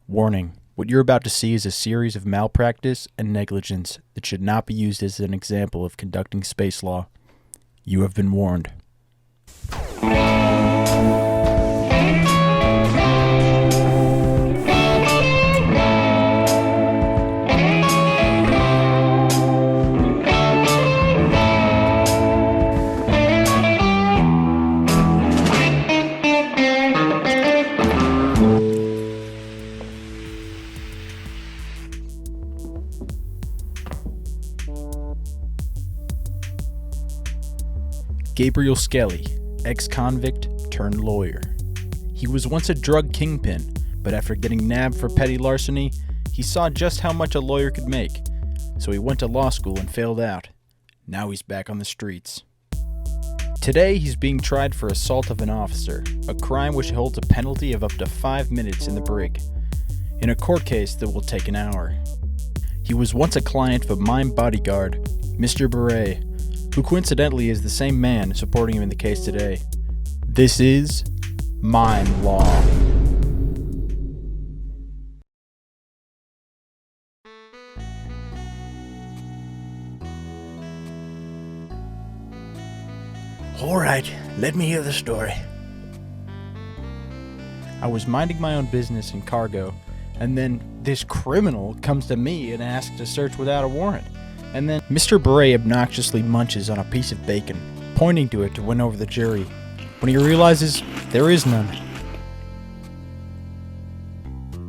Warning, what you're about to see is a series of malpractice and negligence that should not be used as an example of conducting space law. You have been warned. Gabriel Skelly, ex-convict turned lawyer. He was once a drug kingpin, but after getting nabbed for petty larceny, he saw just how much a lawyer could make. So he went to law school and failed out. Now he's back on the streets. Today he's being tried for assault of an officer, a crime which holds a penalty of up to 5 minutes in the brig, in a court case that will take an hour. He was once a client of a mime bodyguard, Mr. Beret, who coincidentally is the same man supporting him in the case today. This is Mime Law. All right, let me hear the story. I was minding my own business in cargo, and then this criminal comes to me and asks to search without a warrant. And then Mr. Beret obnoxiously munches on a piece of bacon, pointing to it to win over the jury, when he realizes there is none.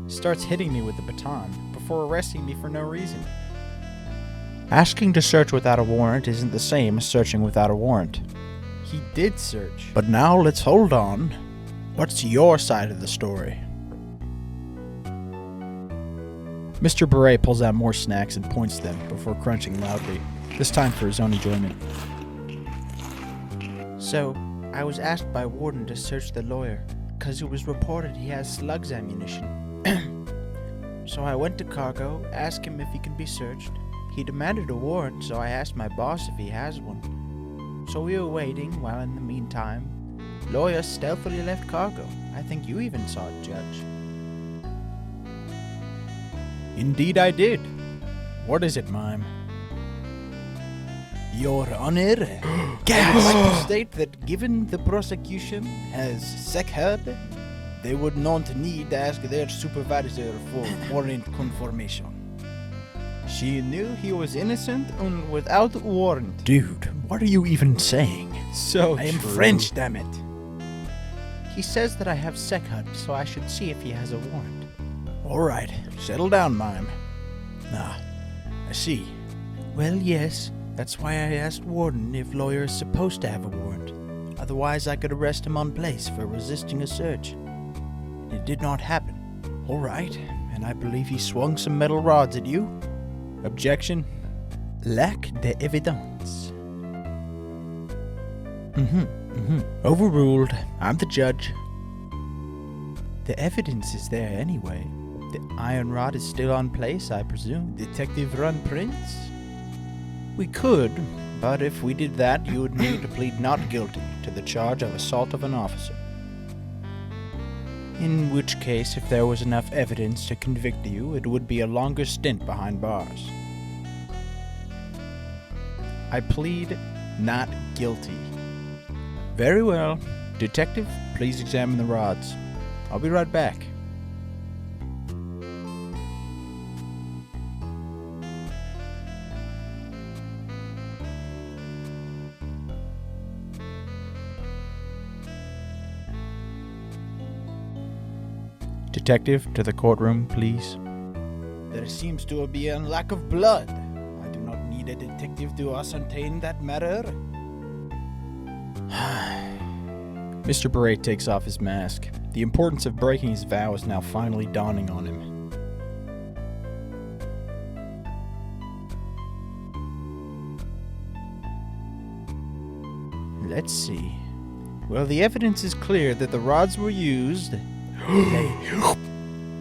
Starts hitting me with the baton before arresting me for no reason. Asking to search without a warrant isn't the same as searching without a warrant. He did search. But now let's hold on. What's your side of the story? Mr. Beret pulls out more snacks and points them before crunching loudly, this time for his own enjoyment. So, I was asked by Warden to search the lawyer, cause it was reported he has slugs ammunition. So I went to cargo, asked him if he could be searched. He demanded a warrant, so I asked my boss if he has one. So we were waiting, while in the meantime, lawyer stealthily left cargo. I think you even saw it, Judge. Indeed I did. What is it, Mime? Your Honor, I would like to state that given the prosecution has secured, they would not need to ask their supervisor for warrant confirmation. She knew he was innocent and without warrant. Dude, what are you even saying? So I am French, damn it. He says that I have secured, so I should see if he has a warrant. All right, settle down, Mime. Ah, I see. Well, yes. That's why I asked Warden if lawyer is supposed to have a warrant. Otherwise, I could arrest him on place for resisting a search. It did not happen. All right, and I believe he swung some metal rods at you. Objection? Lack de evidence. Overruled. I'm the judge. The evidence is there anyway. The iron rod is still on place, I presume. Detective run prints? We could, but if we did that, you would need to plead not guilty to the charge of assault of an officer. In which case, if there was enough evidence to convict you, it would be a longer stint behind bars. I plead not guilty. Very well. Detective, please examine the rods. I'll be right back. Detective, to the courtroom, please. There seems to be a lack of blood. I do not need a detective to ascertain that matter. Mr. Beret takes off his mask. The importance of breaking his vow is now finally dawning on him. Let's see. Well, the evidence is clear that the rods were used.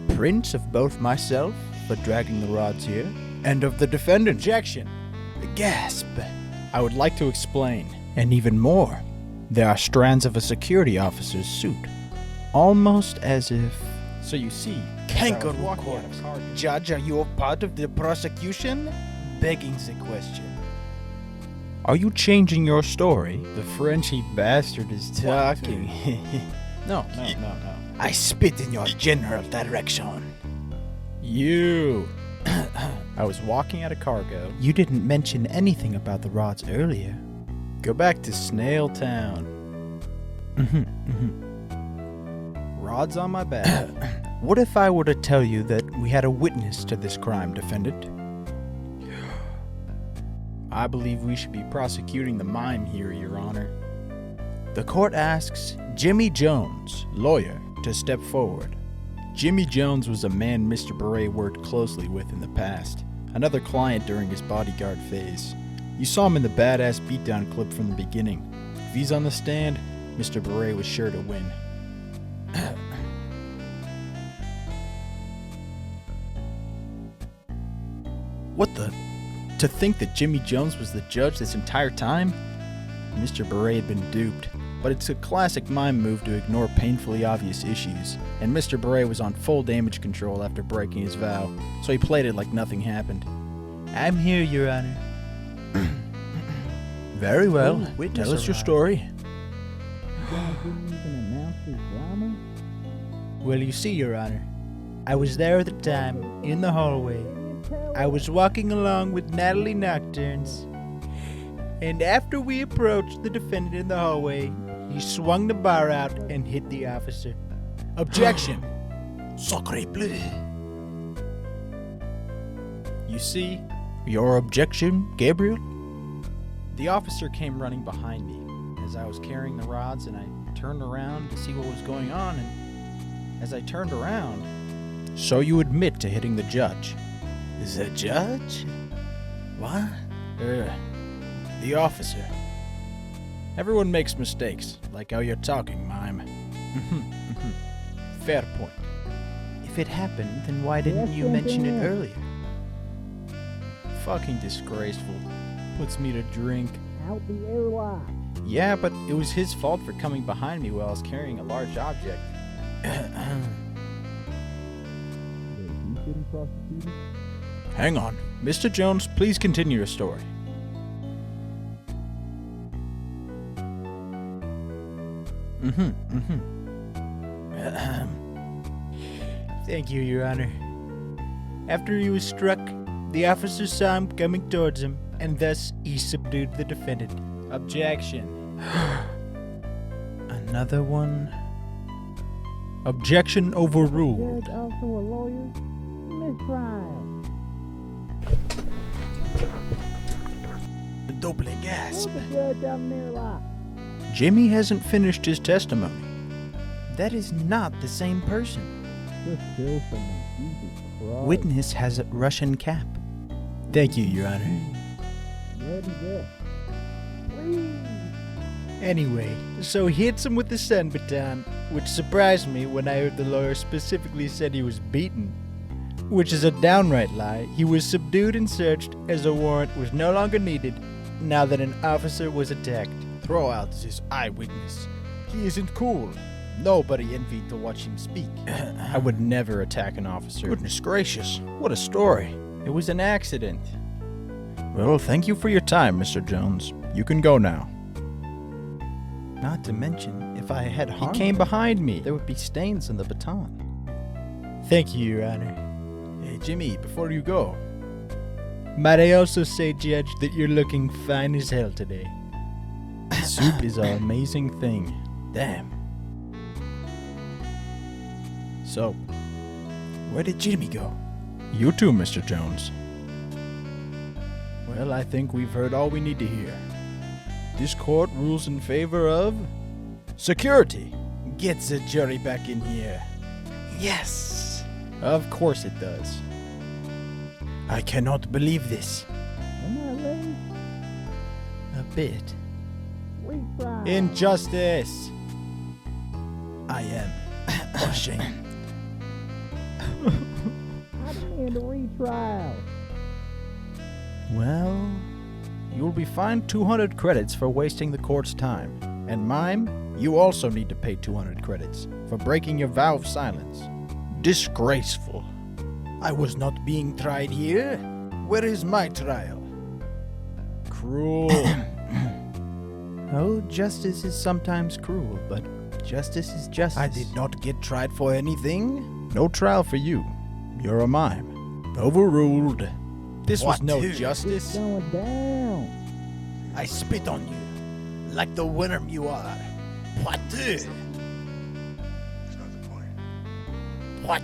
Prints of both myself for dragging the rods here, and of the defendant. Objection! Gasp! I would like to explain. And even more, there are strands of a security officer's suit, almost as if So you see, Kangaroo as I was walking court. out of Cargo, Judge, are you a part of the prosecution? Begging the question. are you changing your story? The Frenchy bastard is talking. No. I spit in your general direction. You. I was walking out of Cargo. You didn't mention anything about the rods earlier. Go back to Snail Town. Rods on my back. What if I were to tell you that we had a witness to this crime, defendant? I believe we should be prosecuting the mime here, Your Honor. The court asks Jimmy Jones, lawyer, to step forward. Jimmy Jones was a man Mr. Beret worked closely with in the past, another client during his bodyguard phase. You saw him in the badass beatdown clip from the beginning. If he's on the stand, Mr. Beret was sure to win. What the? To think that Jimmy Jones was the judge this entire time? Mr. Beret had been duped, but it's a classic mime move to ignore painfully obvious issues, and Mr. Beret was on full damage control after breaking his vow, so he played it like nothing happened. I'm here, Your Honor. Very well. Witness Tell us your arrived. story. Well, you see, Your Honor, I was there at the time, in the hallway. I was walking along with Natalie Nocturnes, and after we approached the defendant in the hallway, he swung the bar out and hit the officer. Objection! Sacre bleu. You see, Your objection, Gabriel? the officer came running behind me as I was carrying the rods, and I turned around to see what was going on, and as I turned around, so you admit to hitting the judge. The judge? What? The officer. Everyone makes mistakes, like how you're talking, Mime. Fair point. If it happened, then why didn't you mention it earlier? Fucking disgraceful. Puts me to drink. Yeah, but it was his fault for coming behind me while I was carrying a large object. Hang on. Mr. Jones, please continue your story. Thank you, Your Honor. After he was struck, the officer saw him coming towards him, and thus he subdued the defendant. Objection. Another one? Objection overruled. Also a lawyer. Mistrial. Double gasp. The judge of Mime Law. Jimmy hasn't finished his testimony. That is not the same person. Just kill someone. Jesus Christ. Witness has a Russian cap. Thank you, Your Honor. Ready, go. Please. Anyway, so he hits him with the sun baton, which surprised me when I heard the lawyer specifically said he was beaten. Which is a downright lie. He was subdued and searched as a warrant was no longer needed now that an officer was attacked. Throw out this eyewitness. He isn't cool. Nobody envied to watch him speak. I would never attack an officer. Goodness gracious. What a story. It was an accident. Well, thank you for your time, Mr. Jones. You can go now. Not to mention, if I had He harmed came him, behind me. there would be stains on the baton. Thank you, Your Honor. Hey, Jimmy, before you go. Might I also say, Judge, that you're looking fine as hell today. Soup is an amazing thing. Damn. So, Where did Jimmy go? you too, Mr. Jones. Well, I think we've heard all we need to hear. This court rules in favor of security. Get the jury back in here. Yes. Of course it does. I cannot believe this. Am I ready? A bit. Retrial. Injustice. I am ashamed. I demand a retrial. Well, you'll be fined 200 credits for wasting the court's time. And Mime, you also need to pay 200 credits for breaking your vow of silence. Disgraceful. I was not being tried here. Where is my trial? Cruel. Oh, justice is sometimes cruel, but justice is justice. I did not get tried for anything. No trial for you. You're a mime. Overruled. This was What? no Dude. justice. Going down. I spit on you. Like the worm you are. What? That's not the point. What?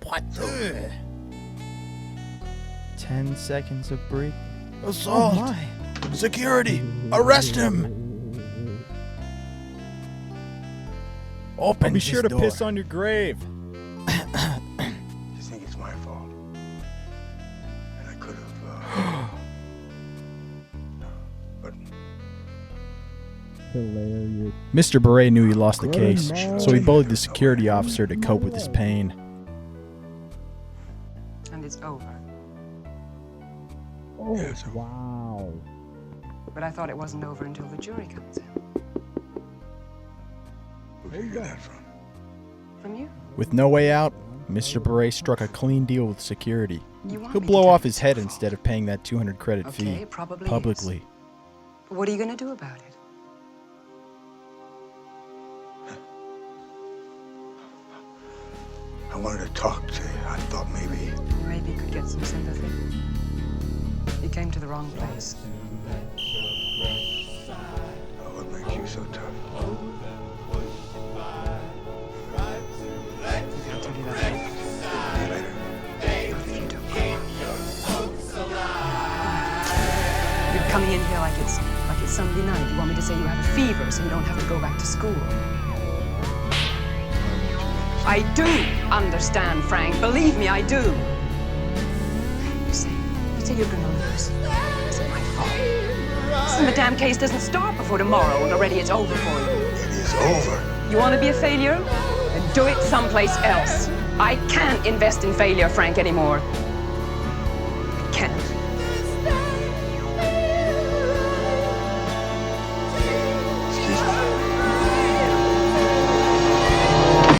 What? 10 seconds of break. Assault! Oh my. Security! Arrest him! Open Be this sure to door. piss on your grave. You think it's my fault? And I could have, but Hilarious. Mr. Beret knew he lost the case, Goodman. so he bullied the security officer to cope with his pain. And it's over. Oh, Yeah, so- wow. But I thought it wasn't over until the jury comes in. where did you get that from? From you. With no way out, Mr. Beret struck a clean deal with security. You want He'll me blow to off take his it head so far? instead of paying that 200 credit Okay, fee it probably publicly. is. But what are you going to do about it? I wanted to talk to you. I thought maybe. Maybe you could get some sympathy. You came to the wrong place. Oh, what makes you so tough? I'll tell you that later. See you later. Not if you don't come on. You're coming in here like it's Sunday night. You want me to say you have a fever so you don't have to go back to school. I do understand, Frank. Believe me, I do. You say you're gonna lose. Is it my fault? Listen, the damn case doesn't start before tomorrow, and already it's over for you. It is over. You want to be a failure? Then do it someplace else. I can't invest in failure, Frank, anymore. I can't.